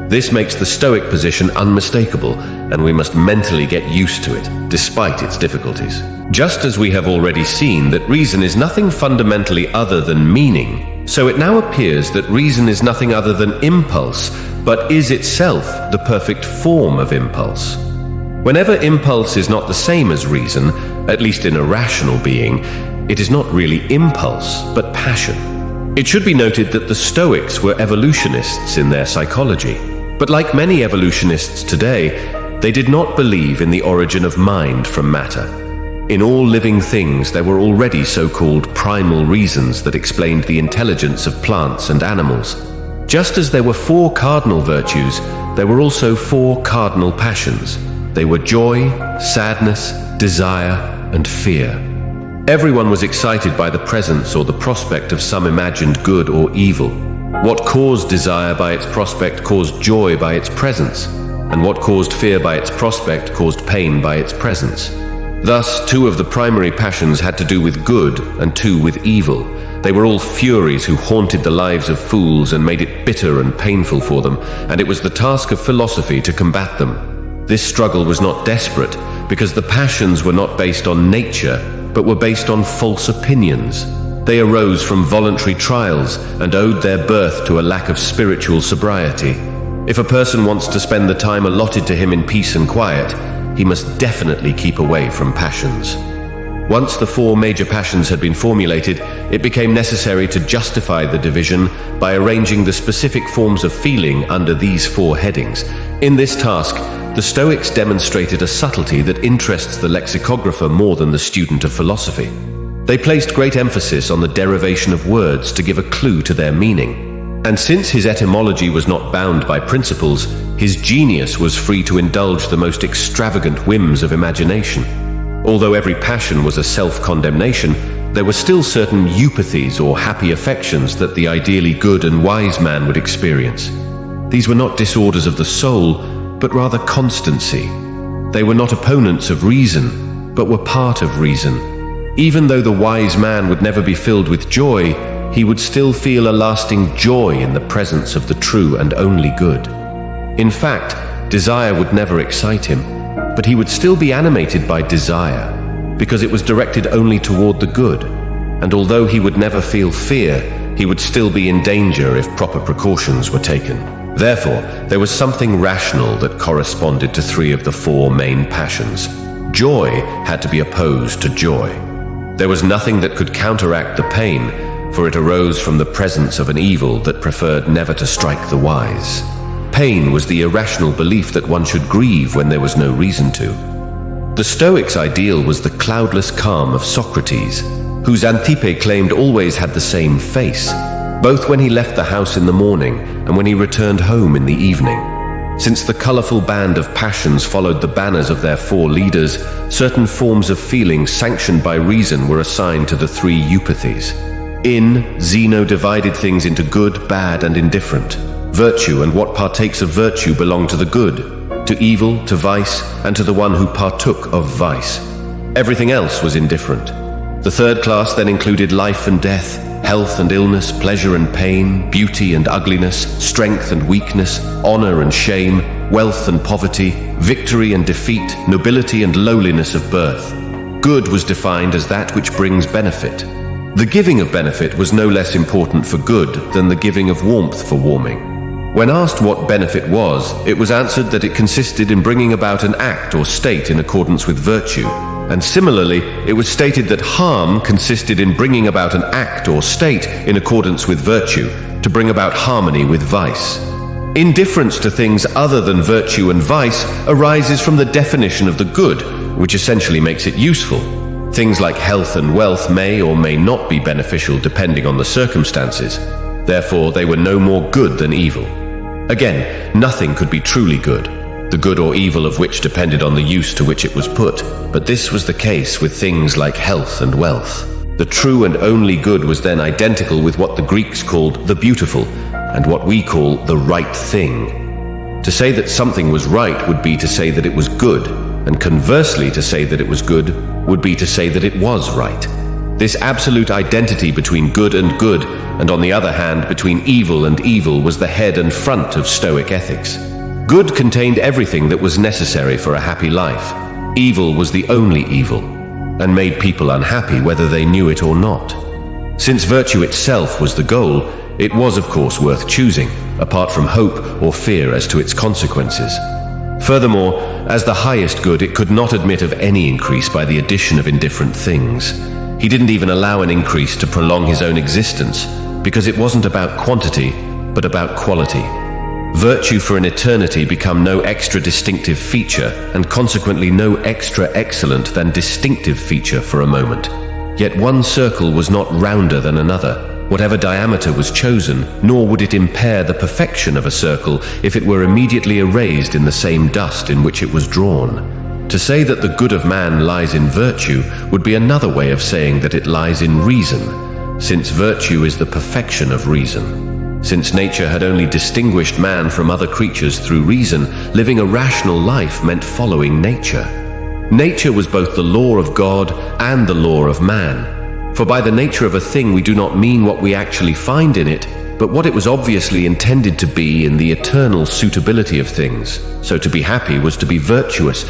Speaker 1: This makes the Stoic position unmistakable, and we must mentally get used to it, despite its difficulties. Just as we have already seen that reason is nothing fundamentally other than meaning, so it now appears that reason is nothing other than impulse, but is itself the perfect form of impulse. Whenever impulse is not the same as reason, at least in a rational being, it is not really impulse, but passion. It should be noted that the Stoics were evolutionists in their psychology. But like many evolutionists today, they did not believe in the origin of mind from matter. In all living things, there were already so-called primal reasons that explained the intelligence of plants and animals. Just as there were 4 cardinal virtues, there were also 4 cardinal passions. They were joy, sadness, desire, and fear. Everyone was excited by the presence or the prospect of some imagined good or evil. What caused desire by its prospect caused joy by its presence, and what caused fear by its prospect caused pain by its presence. Thus, 2 of the primary passions had to do with good and 2 with evil. They were all furies who haunted the lives of fools and made it bitter and painful for them, and it was the task of philosophy to combat them. This struggle was not desperate, because the passions were not based on nature, but were based on false opinions. They arose from voluntary trials and owed their birth to a lack of spiritual sobriety. If a person wants to spend the time allotted to him in peace and quiet, he must definitely keep away from passions. Once the 4 major passions had been formulated, it became necessary to justify the division by arranging the specific forms of feeling under these 4 headings. In this task, the Stoics demonstrated a subtlety that interests the lexicographer more than the student of philosophy. They placed great emphasis on the derivation of words to give a clue to their meaning. And since his etymology was not bound by principles, his genius was free to indulge the most extravagant whims of imagination. Although every passion was a self-condemnation, there were still certain eupathies or happy affections that the ideally good and wise man would experience. These were not disorders of the soul, but rather constancy. They were not opponents of reason, but were part of reason. Even though the wise man would never be filled with joy, he would still feel a lasting joy in the presence of the true and only good. In fact, desire would never excite him, but he would still be animated by desire, because it was directed only toward the good. And although he would never feel fear, he would still be in danger if proper precautions were taken. Therefore, there was something rational that corresponded to 3 of the 4 main passions. Joy had to be opposed to joy. There was nothing that could counteract the pain, for it arose from the presence of an evil that preferred never to strike the wise. Pain was the irrational belief that one should grieve when there was no reason to. The Stoics' ideal was the cloudless calm of Socrates, whose Antipe claimed always had the same face, both when he left the house in the morning and when he returned home in the evening. Since the colorful band of passions followed the banners of their 4 leaders, certain forms of feeling sanctioned by reason were assigned to the 3 eupathies. In, Zeno divided things into good, bad, and indifferent. Virtue and what partakes of virtue belong to the good, to evil, to vice, and to the one who partook of vice. Everything else was indifferent. The 3rd class then included life and death, health and illness, pleasure and pain, beauty and ugliness, strength and weakness, honor and shame, wealth and poverty, victory and defeat, nobility and lowliness of birth. Good was defined as that which brings benefit. The giving of benefit was no less important for good than the giving of warmth for warming. When asked what benefit was, it was answered that it consisted in bringing about an act or state in accordance with virtue. And similarly, it was stated that harm consisted in bringing about an act or state in accordance with virtue, to bring about harmony with vice. Indifference to things other than virtue and vice arises from the definition of the good, which essentially makes it useful. Things like health and wealth may or may not be beneficial depending on the circumstances. Therefore, they were no more good than evil. Again, nothing could be truly good, the good or evil of which depended on the use to which it was put. But this was the case with things like health and wealth. The true and only good was then identical with what the Greeks called the beautiful, and what we call the right thing. To say that something was right would be to say that it was good, and conversely to say that it was good would be to say that it was right. This absolute identity between good, and on the other hand between evil and evil, was the head and front of Stoic ethics. Good contained everything that was necessary for a happy life. Evil was the only evil, and made people unhappy whether they knew it or not. Since virtue itself was the goal, it was of course worth choosing, apart from hope or fear as to its consequences. Furthermore, as the highest good, it could not admit of any increase by the addition of indifferent things. He didn't even allow an increase to prolong his own existence, because it wasn't about quantity, but about quality. Virtue for an eternity become no extra distinctive feature, and consequently no extra excellent than distinctive feature for a moment. Yet one circle was not rounder than another, whatever diameter was chosen, nor would it impair the perfection of a circle if it were immediately erased in the same dust in which it was drawn. To say that the good of man lies in virtue would be another way of saying that it lies in reason, since virtue is the perfection of reason. Since nature had only distinguished man from other creatures through reason, living a rational life meant following nature. Nature was both the law of God and the law of man. For by the nature of a thing we do not mean what we actually find in it, but what it was obviously intended to be in the eternal suitability of things. So to be happy was to be virtuous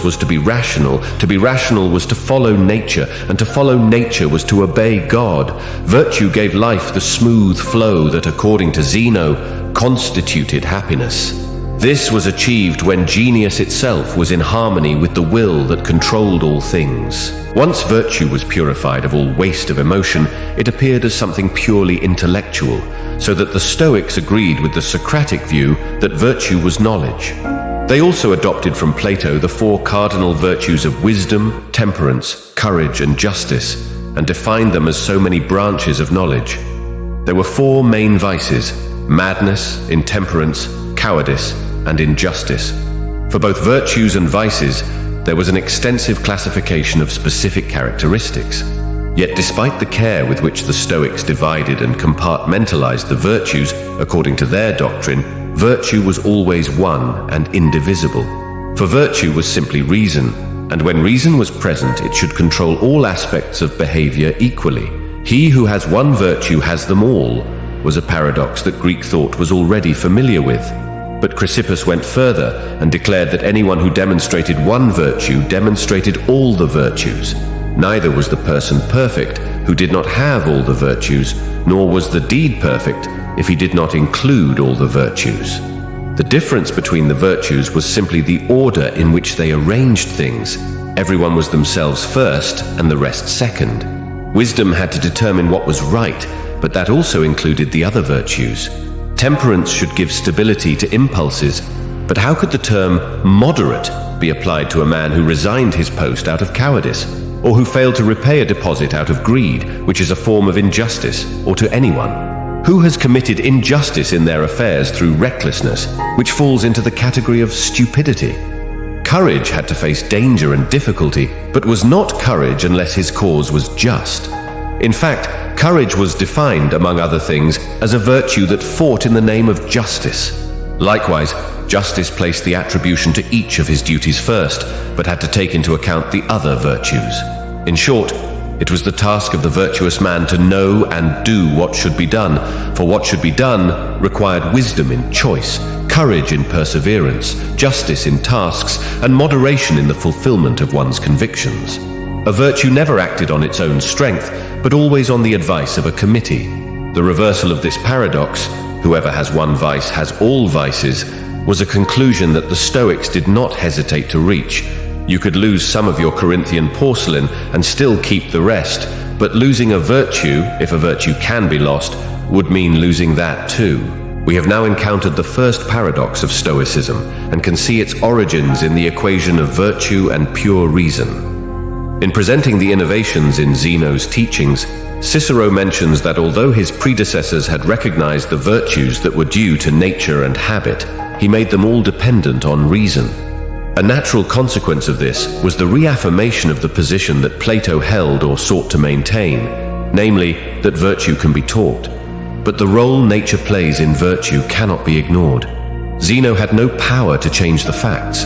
Speaker 1: was to be rational was to follow nature, and to follow nature was to obey God. Virtue gave life the smooth flow that, according to Zeno, constituted happiness. This was achieved when genius itself was in harmony with the will that controlled all things. Once virtue was purified of all waste of emotion, it appeared as something purely intellectual, so that the Stoics agreed with the Socratic view that virtue was knowledge. They also adopted from Plato the 4 cardinal virtues of wisdom, temperance, courage, and justice, and defined them as so many branches of knowledge. There were 4 main vices: madness, intemperance, cowardice, and injustice. For both virtues and vices, there was an extensive classification of specific characteristics. Yet despite the care with which the Stoics divided and compartmentalized the virtues according to their doctrine, virtue was always one and indivisible. For virtue was simply reason, and when reason was present, it should control all aspects of behavior equally. He who has one virtue has them all, was a paradox that Greek thought was already familiar with. But Chrysippus went further and declared that anyone who demonstrated one virtue demonstrated all the virtues. Neither was the person perfect who did not have all the virtues, nor was the deed perfect if he did not include all the virtues. The difference between the virtues was simply the order in which they arranged things. Everyone was themselves first and the rest second. Wisdom had to determine what was right, but that also included the other virtues. Temperance should give stability to impulses, but how could the term moderate be applied to a man who resigned his post out of cowardice, or who failed to repay a deposit out of greed, which is a form of injustice, or to anyone? Who has committed injustice in their affairs through recklessness, which falls into the category of stupidity? Courage had to face danger and difficulty, but was not courage unless his cause was just. In fact, courage was defined, among other things, as a virtue that fought in the name of justice. Likewise, justice placed the attribution to each of his duties first, but had to take into account the other virtues. In short, it was the task of the virtuous man to know and do what should be done, for what should be done required wisdom in choice, courage in perseverance, justice in tasks, and moderation in the fulfillment of one's convictions. A virtue never acted on its own strength, but always on the advice of a committee. The reversal of this paradox, whoever has one vice has all vices, was a conclusion that the Stoics did not hesitate to reach. You could lose some of your Corinthian porcelain and still keep the rest, but losing a virtue, if a virtue can be lost, would mean losing that too. We have now encountered the first paradox of Stoicism and can see its origins in the equation of virtue and pure reason. In presenting the innovations in Zeno's teachings, Cicero mentions that although his predecessors had recognized the virtues that were due to nature and habit, he made them all dependent on reason. A natural consequence of this was the reaffirmation of the position that Plato held or sought to maintain, namely, that virtue can be taught. But the role nature plays in virtue cannot be ignored. Zeno had no power to change the facts.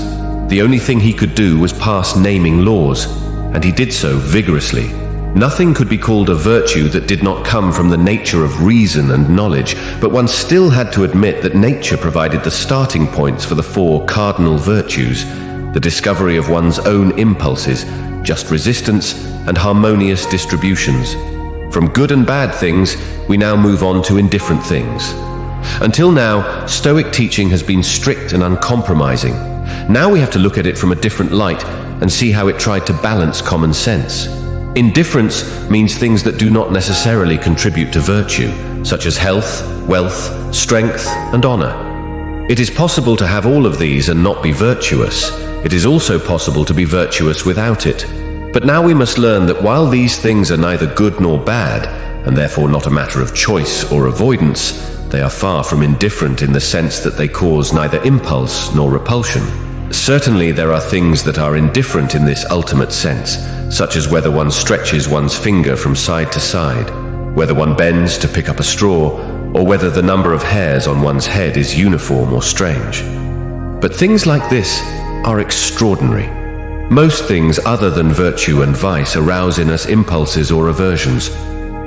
Speaker 1: The only thing he could do was pass naming laws, and he did so vigorously. Nothing could be called a virtue that did not come from the nature of reason and knowledge, but one still had to admit that nature provided the starting points for the 4 cardinal virtues: the discovery of one's own impulses, just resistance, and harmonious distributions. From good and bad things, we now move on to indifferent things. Until now, Stoic teaching has been strict and uncompromising. Now we have to look at it from a different light and see how it tried to balance common sense. Indifference means things that do not necessarily contribute to virtue, such as health, wealth, strength, and honor. It is possible to have all of these and not be virtuous. It is also possible to be virtuous without it. But now we must learn that while these things are neither good nor bad, and therefore not a matter of choice or avoidance, they are far from indifferent in the sense that they cause neither impulse nor repulsion. Certainly there are things that are indifferent in this ultimate sense, such as whether one stretches one's finger from side to side, whether one bends to pick up a straw, or whether the number of hairs on one's head is uniform or strange. But things like this are extraordinary. Most things other than virtue and vice arouse in us impulses or aversions.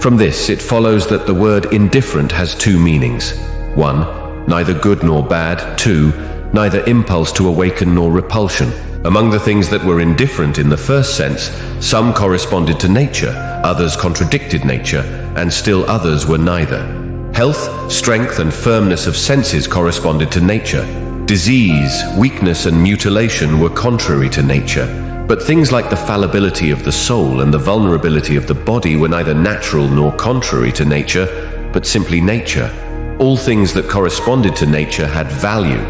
Speaker 1: From this, it follows that the word indifferent has two meanings. 1. Neither good nor bad. 2. Neither impulse to awaken nor repulsion. Among the things that were indifferent in the first sense, some corresponded to nature, others contradicted nature, and still others were neither. Health, strength, and firmness of senses corresponded to nature. Disease, weakness, and mutilation were contrary to nature. But things like the fallibility of the soul and the vulnerability of the body were neither natural nor contrary to nature, but simply nature. All things that corresponded to nature had value,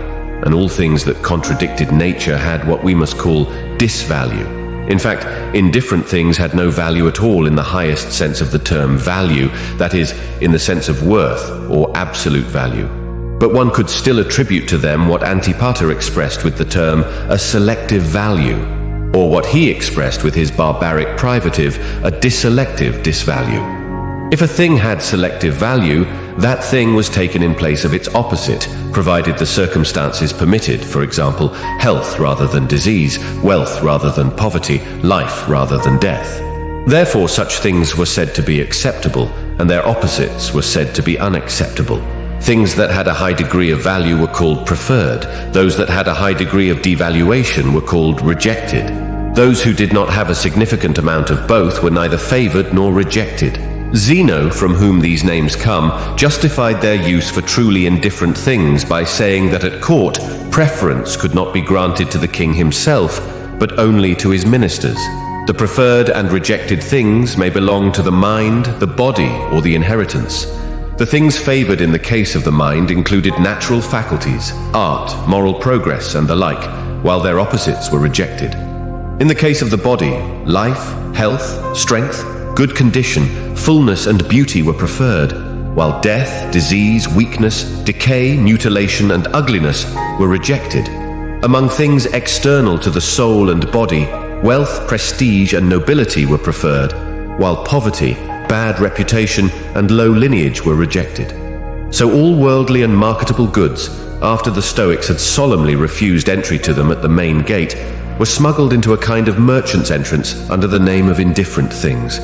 Speaker 1: and all things that contradicted nature had what we must call disvalue. In fact, indifferent things had no value at all in the highest sense of the term value, that is, in the sense of worth or absolute value. But one could still attribute to them what Antipater expressed with the term a selective value, or what he expressed with his barbaric privative, a disselective disvalue. If a thing had selective value, that thing was taken in place of its opposite, provided the circumstances permitted, for example, health rather than disease, wealth rather than poverty, life rather than death. Therefore, such things were said to be acceptable, and their opposites were said to be unacceptable. Things that had a high degree of value were called preferred. Those that had a high degree of devaluation were called rejected. Those who did not have a significant amount of both were neither favored nor rejected. Zeno, from whom these names come, justified their use for truly indifferent things by saying that at court, preference could not be granted to the king himself, but only to his ministers. The preferred and rejected things may belong to the mind, the body, or the inheritance. The things favored in the case of the mind included natural faculties, art, moral progress, and the like, while their opposites were rejected. In the case of the body, life, health, strength, good condition, fullness, and beauty were preferred, while death, disease, weakness, decay, mutilation, and ugliness were rejected. Among things external to the soul and body, wealth, prestige, and nobility were preferred, while poverty, bad reputation, and low lineage were rejected. So all worldly and marketable goods, after the Stoics had solemnly refused entry to them at the main gate, were smuggled into a kind of merchant's entrance under the name of indifferent things.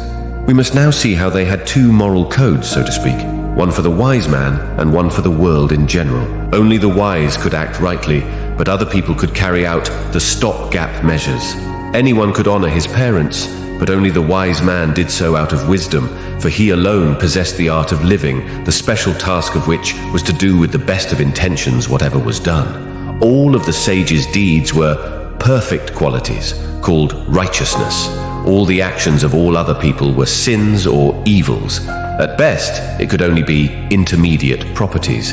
Speaker 1: We must now see how they had two moral codes, so to speak, one for the wise man and one for the world in general. Only the wise could act rightly, but other people could carry out the stopgap measures. Anyone could honor his parents, but only the wise man did so out of wisdom, for he alone possessed the art of living, the special task of which was to do with the best of intentions whatever was done. All of the sage's deeds were perfect qualities, called righteousness. All the actions of all other people were sins or evils. At best, it could only be intermediate properties.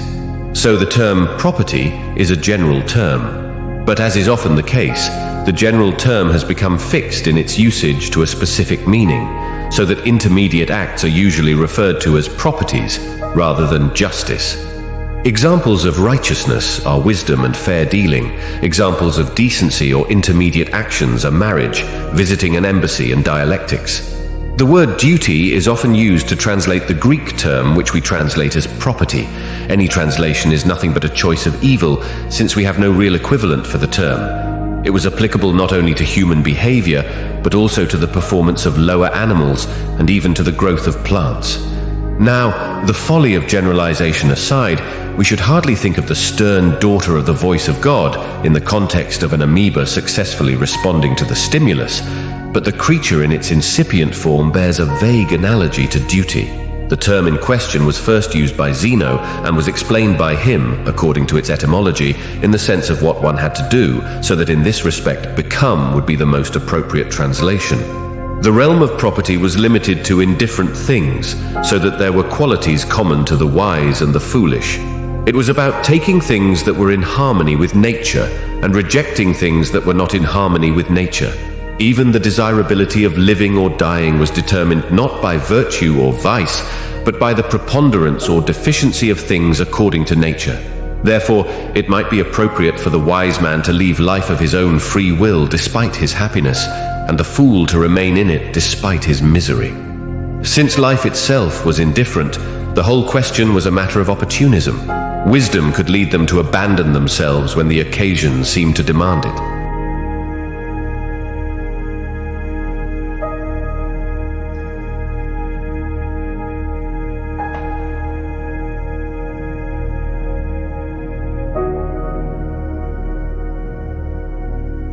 Speaker 1: So the term property is a general term. But as is often the case, the general term has become fixed in its usage to a specific meaning, so that intermediate acts are usually referred to as properties rather than justice. Examples of righteousness are wisdom and fair dealing. Examples of decency or intermediate actions are marriage, visiting an embassy, and dialectics. The word duty is often used to translate the Greek term which we translate as property. Any translation is nothing but a choice of evil, since we have no real equivalent for the term. It was applicable not only to human behavior, but also to the performance of lower animals and even to the growth of plants. Now, the folly of generalization aside, we should hardly think of the stern daughter of the voice of God in the context of an amoeba successfully responding to the stimulus, but the creature in its incipient form bears a vague analogy to duty. The term in question was first used by Zeno and was explained by him, according to its etymology, in the sense of what one had to do, so that in this respect, become would be the most appropriate translation. The realm of property was limited to indifferent things, so that there were qualities common to the wise and the foolish. It was about taking things that were in harmony with nature and rejecting things that were not in harmony with nature. Even the desirability of living or dying was determined not by virtue or vice, but by the preponderance or deficiency of things according to nature. Therefore, it might be appropriate for the wise man to leave life of his own free will despite his happiness, and the fool to remain in it despite his misery. Since life itself was indifferent, the whole question was a matter of opportunism. Wisdom could lead them to abandon themselves when the occasion seemed to demand it.